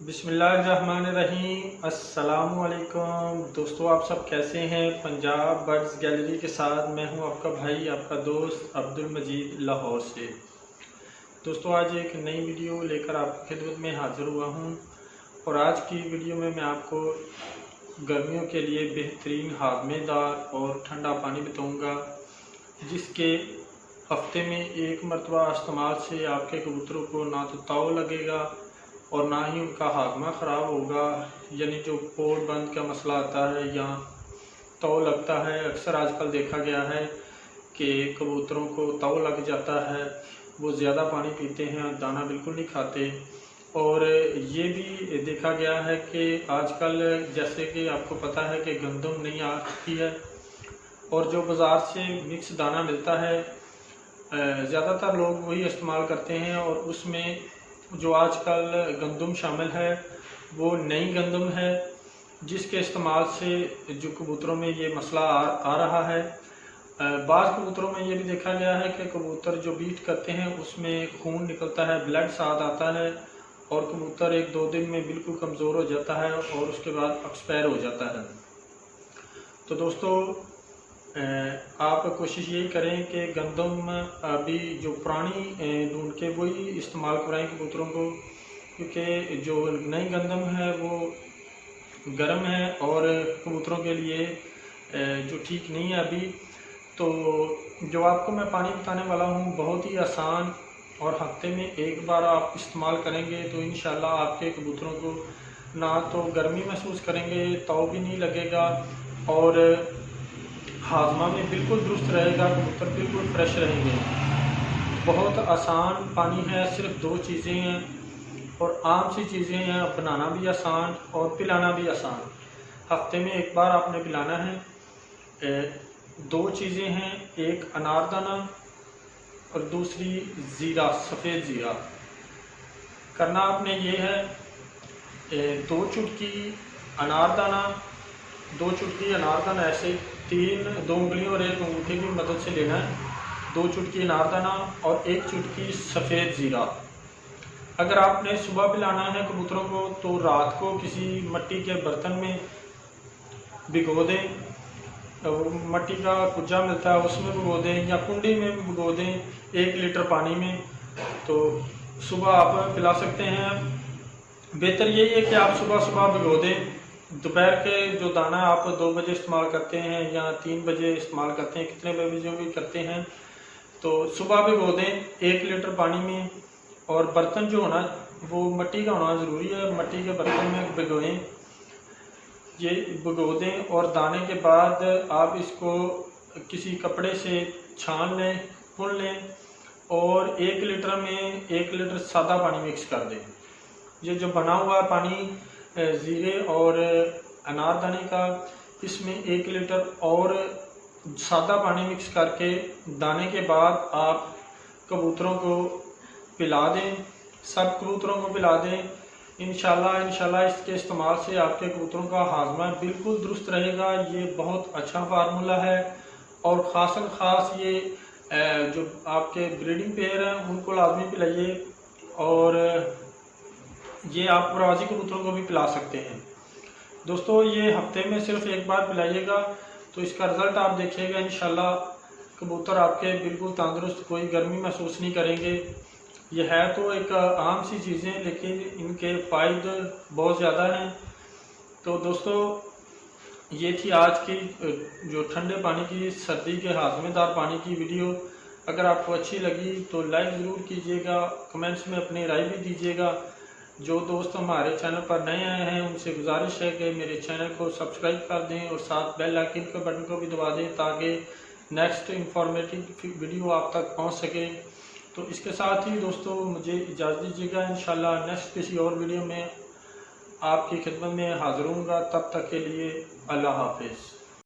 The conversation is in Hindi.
बिस्मिल्लाहिर्रहमानिर्रहीम। अस्सलामुअलैकुम दोस्तों, आप सब कैसे हैं। पंजाब बर्ड्स गैलरी के साथ मैं हूं आपका भाई, आपका दोस्त अब्दुल मजीद लाहौर से। दोस्तों, आज एक नई वीडियो लेकर आपकी खिदमत में हाज़िर हुआ हूं और आज की वीडियो में मैं आपको गर्मियों के लिए बेहतरीन हाज़मेदार और ठंडा पानी बताऊँगा, जिसके हफ्ते में एक मरतबा इस्तेमाल से आपके कबूतरों को ना तो ताव लगेगा और ना ही उनका हाजमा ख़राब होगा। यानी जो पोट बंद का मसला आता है या तव लगता है, अक्सर आजकल देखा गया है कि कबूतरों को तव लग जाता है, वो ज़्यादा पानी पीते हैं, दाना बिल्कुल नहीं खाते। और ये भी देखा गया है कि आजकल जैसे कि आपको पता है कि गंदम नहीं आ चुकी है और जो बाज़ार से मिक्स दाना मिलता है ज़्यादातर लोग वही इस्तेमाल करते हैं और उसमें जो आजकल गंदम शामिल है वो नई गंदम है, जिसके इस्तेमाल से जो कबूतरों में ये मसला आ रहा है। बाज़ कबूतरों में ये भी देखा गया है कि कबूतर जो बीट करते हैं उसमें खून निकलता है, ब्लड साथ आता है और कबूतर 1-2 दिन में बिल्कुल कमज़ोर हो जाता है और उसके बाद एक्सपायर हो जाता है। तो दोस्तों, आप कोशिश यही करें कि गंदम अभी जो पुरानी ढूंढ के वही इस्तेमाल कराएं कबूतरों को, क्योंकि जो नई गंदम है वो गर्म है और कबूतरों के लिए जो ठीक नहीं है अभी। तो जो आपको मैं पानी बताने वाला हूँ बहुत ही आसान और हफ्ते में एक बार आप इस्तेमाल करेंगे तो इंशाल्लाह आपके कबूतरों को ना तो गर्मी महसूस करेंगे, ताव भी नहीं लगेगा और हाजमा में बिल्कुल दुरुस्त रहेगा, कबूतर बिल्कुल फ्रेश रहेंगे। बहुत आसान पानी है, सिर्फ 2 चीज़ें हैं और आम सी चीज़ें हैं, बनाना भी आसान और पिलाना भी आसान। हफ्ते में एक बार आपने पिलाना है। 2 चीज़ें हैं, एक अनारदाना और दूसरी ज़ीरा, सफ़ेद ज़ीरा। करना आपने ये है 2 चुटकी अनारदाना, 2 चुटकी अनारदाना ऐसे 2 उंगलियों और 1 अंगूठे की मदद से लेना है। 2 चुटकी अनारदाना और 1 चुटकी सफ़ेद ज़ीरा। अगर आपने सुबह पिलाना है कबूतरों को तो रात को किसी मिट्टी के बर्तन में भिगो दें, मट्टी का कुज्जा मिलता है उसमें भिगो दें या कुंडी में भी भिगो दें 1 लीटर पानी में, तो सुबह आप पिला सकते हैं। बेहतर यही है कि आप सुबह सुबह भिगो दें। दोपहर के जो दाना आप 2 बजे इस्तेमाल करते हैं या 3 बजे इस्तेमाल करते हैं, कितने बजे भी करते हैं, तो सुबह भिगो दें 1 लीटर पानी में। और बर्तन जो होना वो मिट्टी का होना ज़रूरी है, मिट्टी के बर्तन में भिगोएं, ये भिगो दें और दाने के बाद आप इसको किसी कपड़े से छान लें, पुन लें और 1 लीटर में 1 लीटर सादा पानी मिक्स कर दें। ये जो बना हुआ पानी ज़ीरे और अनारदाने का, इसमें 1 लीटर और सादा पानी मिक्स करके दाने के बाद आप कबूतरों को पिला दें, सब कबूतरों को पिला दें। इंशाल्लाह इसके इस्तेमाल से आपके कबूतरों का हाजमा बिल्कुल दुरुस्त रहेगा। ये बहुत अच्छा फार्मूला है और ख़ासन ख़ास ये जो आपके ब्रीडिंग पेयर हैं उनको लाजमी पिलाइए और ये आप प्रवासी कबूतरों को भी पिला सकते हैं। दोस्तों, ये हफ्ते में सिर्फ एक बार पिलाइएगा तो इसका रिज़ल्ट आप देखिएगा। इंशाल्लाह कबूतर आपके बिल्कुल तंदुरुस्त, कोई गर्मी महसूस नहीं करेंगे। ये है तो एक आम सी चीज़ें, लेकिन इनके फ़ायदे बहुत ज़्यादा हैं। तो दोस्तों, ये थी आज की जो ठंडे पानी की, सर्दी के हाजमेदार पानी की वीडियो। अगर आपको अच्छी लगी तो लाइक ज़रूर कीजिएगा, कमेंट्स में अपनी राय भी दीजिएगा। जो दोस्त हमारे चैनल पर नए आए हैं उनसे गुजारिश है कि मेरे चैनल को सब्सक्राइब कर दें और साथ बेल आइकन के बटन को भी दबा दें ताकि नेक्स्ट इंफॉर्मेटिव वीडियो आप तक पहुंच सके। तो इसके साथ ही दोस्तों मुझे इजाज़त दीजिएगा। इंशाल्लाह नेक्स्ट किसी और वीडियो में आपकी खिदमत में हाज़िर होऊंगा। तब तक के लिए अल्लाह हाफ़िज़।